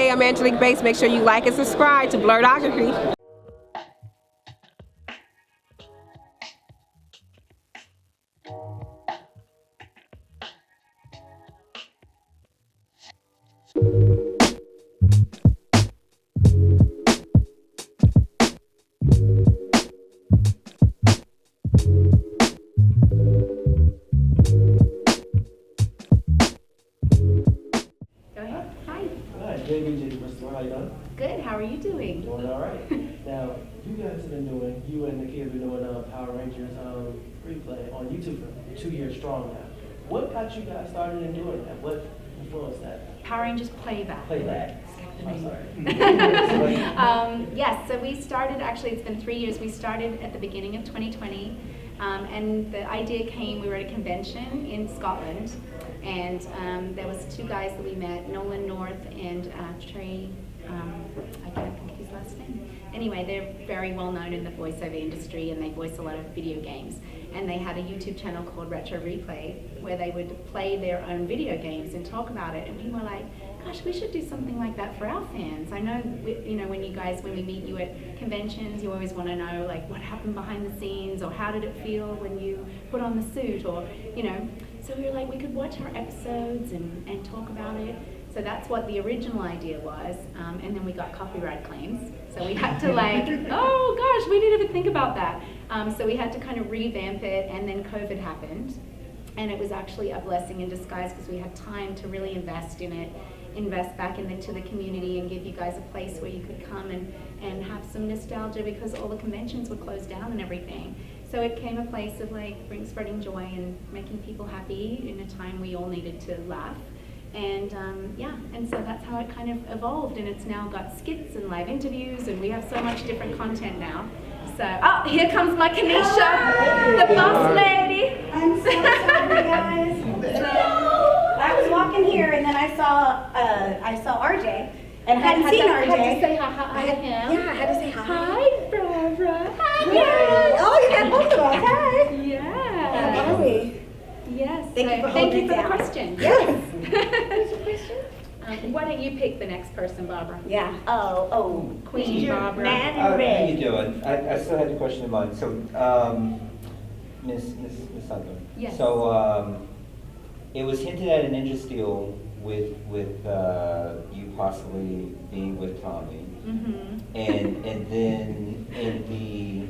Hey, I'm Angelique Bates. Make sure you like and subscribe to Blurredography. How you doing? Good, how are you doing? Doing all right. Now, you guys have been doing, you and the kids have been doing Power Rangers replay on YouTube for 2 years strong now. What got you guys started in doing that? What influenced that? Power Rangers Playback. Playback. I'm sorry. Yes, so we started, actually it's been 3 years, we started at the beginning of 2020, and the idea came, we were at a convention in Scotland, and there was two guys that we met, Nolan North and Trey, I can't think of his last name. Anyway, they're very well known in the voiceover industry and they voice a lot of video games. And they had a YouTube channel called Retro Replay where they would play their own video games and talk about it. And we were like, gosh, we should do something like that for our fans. I know, when we meet you at conventions, you always want to know like what happened behind the scenes or how did it feel when you put on the suit or, So we were like, we could watch our episodes and talk about it. So that's what the original idea was, and then we got copyright claims. So we had to oh gosh, we didn't even think about that. So we had to kind of revamp it, and then COVID happened. And it was actually a blessing in disguise because we had time to really invest in it, invest back into the community and give you guys a place where you could come and have some nostalgia because all the conventions were closed down and everything. So it came a place of spreading joy and making people happy in a time we all needed to laugh. And and so that's how it kind of evolved, and it's now got skits and live interviews, and we have so much different content now. So, here comes my Kanisha, the boss lady. I'm so sorry, guys. I was walking here, and then I saw RJ, and I hadn't seen RJ. I had to say hi to him. Yeah, I had to say hi. Hi, Barbara. Hi, Yay. Oh, you got both of us. Hi. Yeah. How are we? Yes. Thank you for the question. Yes. What's your question? Why don't you pick the next person, Barbara? Yeah. Queen Barbara. Man How red. you doing? I still had a question in mind. So, Miss Sutherland. Yes. So, it was hinted at an Ninja Steel with you possibly being with Tommy, and then in the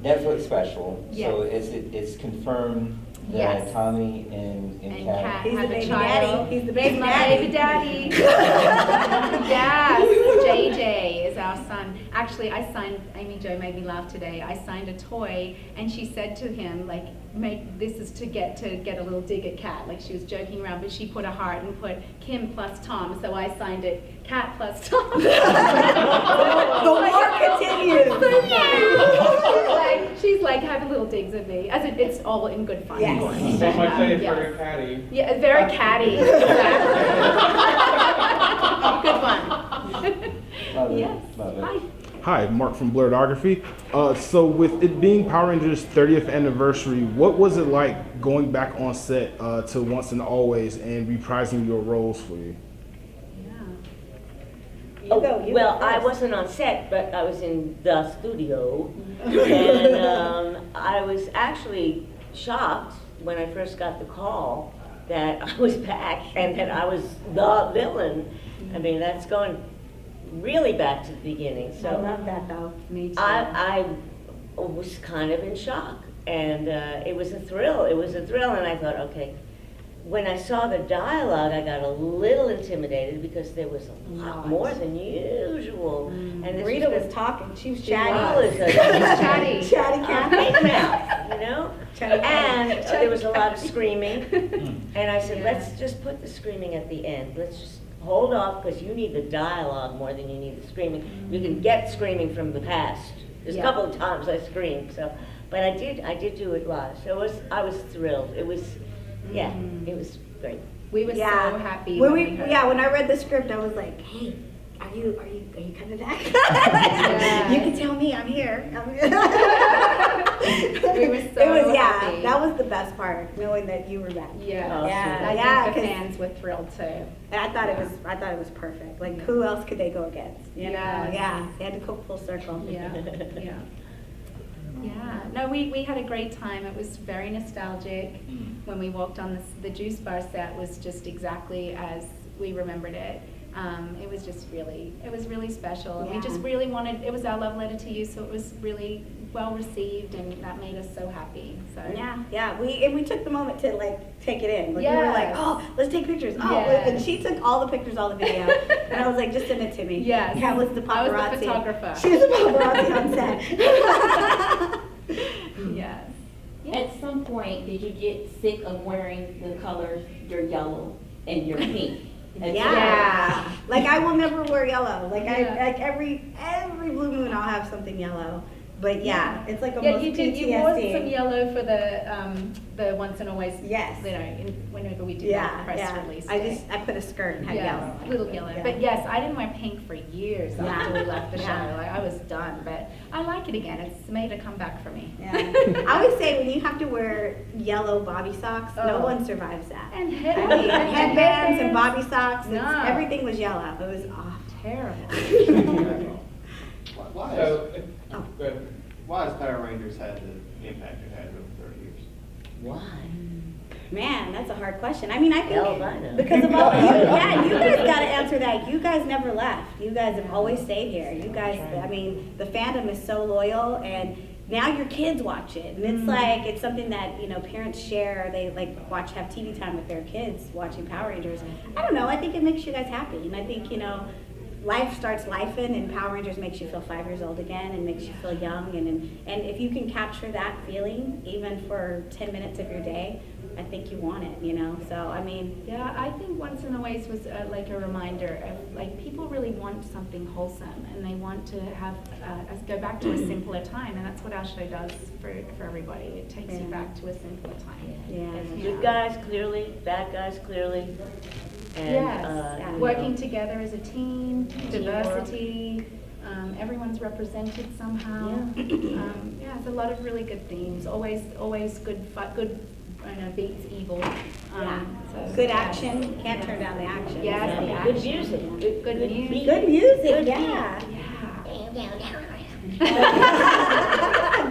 Netflix special. Yes. So it's confirmed that Yes. Tommy and Kat. He's the have a baby child. daddy. He's the baby My daddy. baby daddy. Yes, JJ is our son. Actually, Amy Jo made me laugh today. I signed a toy, and she said to him, this is to get a little dig at Kat. She was joking around, but she put a heart and put Kim plus Tom, so I signed it Kat plus Tom. The war continues. She's having little digs at me, as it's all in good fun. Yes. Of course. Some might say it's Yes. very catty. Yeah, very catty. Good one. Love it. Yes. Love it. Hi. Hi, Mark from Blurredography. So with it being Power Rangers 30th anniversary, what was it like going back on set to Once and Always and reprising your roles for you? I wasn't on set, but I was in the studio, and I was actually shocked when I first got the call that I was back and that I was the villain. I mean, that's going really back to the beginning. So I love that though. Me too. I was kind of in shock, and it was a thrill. It was a thrill, and I thought, okay. When I saw the dialogue, I got a little intimidated because there was a lot more than usual. And this Rita was talking. She was chatty. Chatty. Chatty cat. Big mouth, And there was a lot of screaming. And I said, let's just put the screaming at the end. Let's just hold off because you need the dialogue more than you need the screaming. You can get screaming from the past. There's a couple of times I screamed, but I did do it live. So I was thrilled. It was. Yeah, it was great. We were so happy. When I read the script, I was like, hey, are you coming back? Yeah. You can tell me I'm here. We were so It was, happy. that was the best part, knowing that you were back. Yeah, Yeah, I think the 'cause- fans were thrilled too. And I thought it was perfect. Like, who else could they go against? You know? Yes. Yeah, they had to go full circle. Yeah, yeah. Yeah, no, we had a great time. It was very nostalgic. When we walked on the juice bar set was just exactly as we remembered it. It was just really, it was really special. And we just really wanted, it was our love letter to you, so it was really well received, and that made us so happy. So Yeah, we took the moment to like take it in. Like, we were Yes. like, oh, let's take pictures. Oh, Yes. and she took all the pictures, all the video, and I was like, just send it to me. Yes. That was the I was paparazzi. the photographer. She was the paparazzi on set. Yes. At some point, did you get sick of wearing the colors, your yellow and your pink? Yeah. Like, I will never wear yellow. Like, Yeah. I like every blue moon I'll have something yellow. But yeah, it's like Yeah, almost you did. PTSD. You wore some yellow for the once and always. Yes. You know, whenever we do Yeah, that press yeah. release. I put a skirt and had yellow. Little yellow. Yeah. But yes, I didn't wear pink for years after we left the show. Yeah. Like, I was done, but I like it again. It's made a comeback for me. Yeah. I always say when you have to wear yellow bobby socks, no Oh. one survives that. And I mean, headbands and bobby socks, No. everything was yellow. It was awful. Terrible. Why So, Oh. good. why has Power Rangers had the impact it had over 30 years? Why? Man, that's a hard question. I mean, I think Hell if I know. because of all, you guys got to answer that. You guys never left. You guys have always stayed here. You guys, I mean, the fandom is so loyal, and now your kids watch it, and it's like it's something that parents share. They like have TV time with their kids watching Power Rangers. I don't know. I think it makes you guys happy, and I think life starts lifing, and Power Rangers makes you feel 5 years old again and makes you feel young. And if you can capture that feeling, even for 10 minutes of your day, I think you want it, So, I mean. Yeah, I think Once in a Ways was like a reminder of, like, people really want something wholesome, and they want to have us go back to a simpler time, and that's what our show does for everybody. It takes you back to a simpler time. Yeah. Good guys clearly, bad guys clearly. And, Yes, working together as a team, diversity, everyone's represented somehow. Yeah, it's a lot of really good themes. Always good beats evil. So, Good action. Can't turn down the action. Yes, the Good action. music. Good music. beat. Good music. Good Yeah.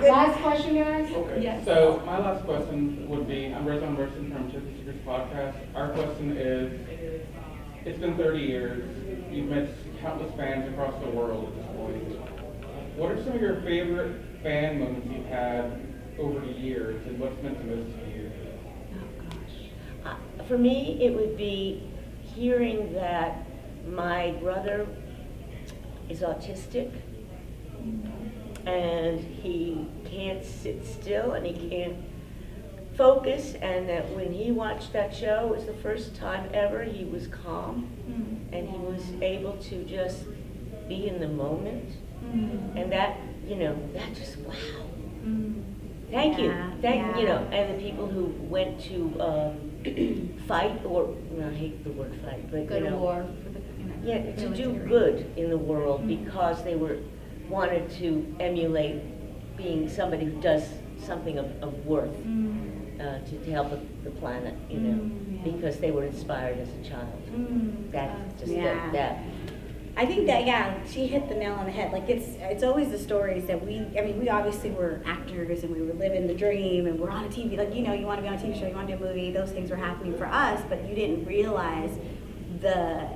Last question, guys? Okay, Yes. so my last question would be, I'm Rezon Burson from Chicken Secrets Podcast. Our question is, it's been 30 years, you've met countless fans across the world at this point. What are some of your favorite fan moments you've had over the years, and what's meant the most to you? For me, it would be hearing that my brother is autistic, and he can't sit still, and he can't focus, and that when he watched that show, it was the first time ever he was calm, and he was able to just be in the moment, and that, that just, wow. Thank you. And the people who went to fight, or, I hate the word fight, but, Go to war for the, yeah, to do military. good in the world because they wanted to emulate being somebody who does something of worth to help the planet, because they were inspired as a child. That just that. I think that, she hit the nail on the head. Like, it's always the stories that we obviously were actors, and we were living the dream, and we're on a TV, like, you want to be on a TV show, you want to do a movie, those things were happening for us, but you didn't realize the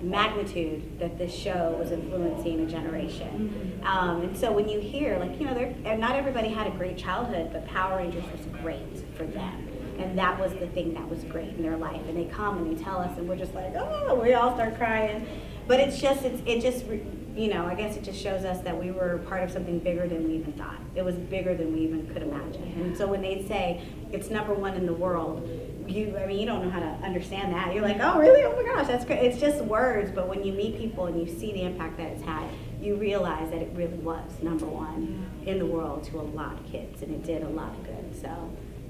magnitude that this show was influencing a generation. And so when you hear, like, not everybody had a great childhood, but Power Rangers was great for them. And that was the thing that was great in their life. And they come and they tell us, and we're just like, oh, we all start crying. But I guess it just shows us that we were part of something bigger than we even thought. It was bigger than we even could imagine. And so when they say it's #1 in the world, you don't know how to understand that. You're like, oh, really? Oh my gosh, that's great. It's just words, but when you meet people and you see the impact that it's had, you realize that it really was #1 in the world to a lot of kids, and it did a lot of good. So,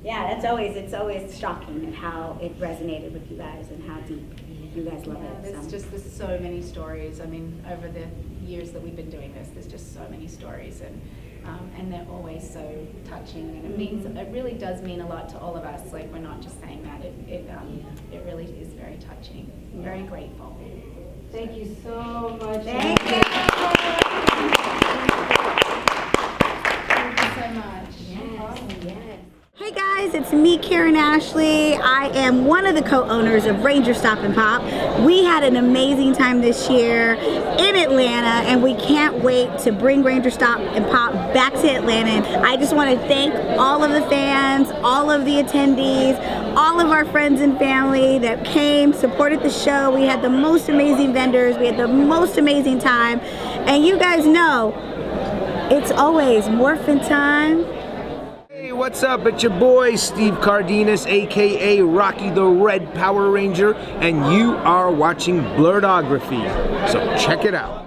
yeah, it's always shocking at how it resonated with you guys and how deep. you guys love it. There's so many stories. I mean, over the years that we've been doing this, there's just so many stories, and they're always so touching, and it really does mean a lot to all of us. Like, we're not just saying that. It really is very touching. Very grateful. Thank you so much. Thank you. Thank you so much. Yes. Hey guys, it's me, Karan Ashley. I am one of the co-owners of RangerStop and Pop. We had an amazing time this year in Atlanta, and we can't wait to bring RangerStop and Pop back to Atlanta. And I just want to thank all of the fans, all of the attendees, all of our friends and family that came, supported the show. We had the most amazing vendors. We had the most amazing time. And you guys know, it's always morphin' time. Hey, what's up? It's your boy Steve Cardenas, aka Rocky the Red Power Ranger, and you are watching Blurredography. So check it out.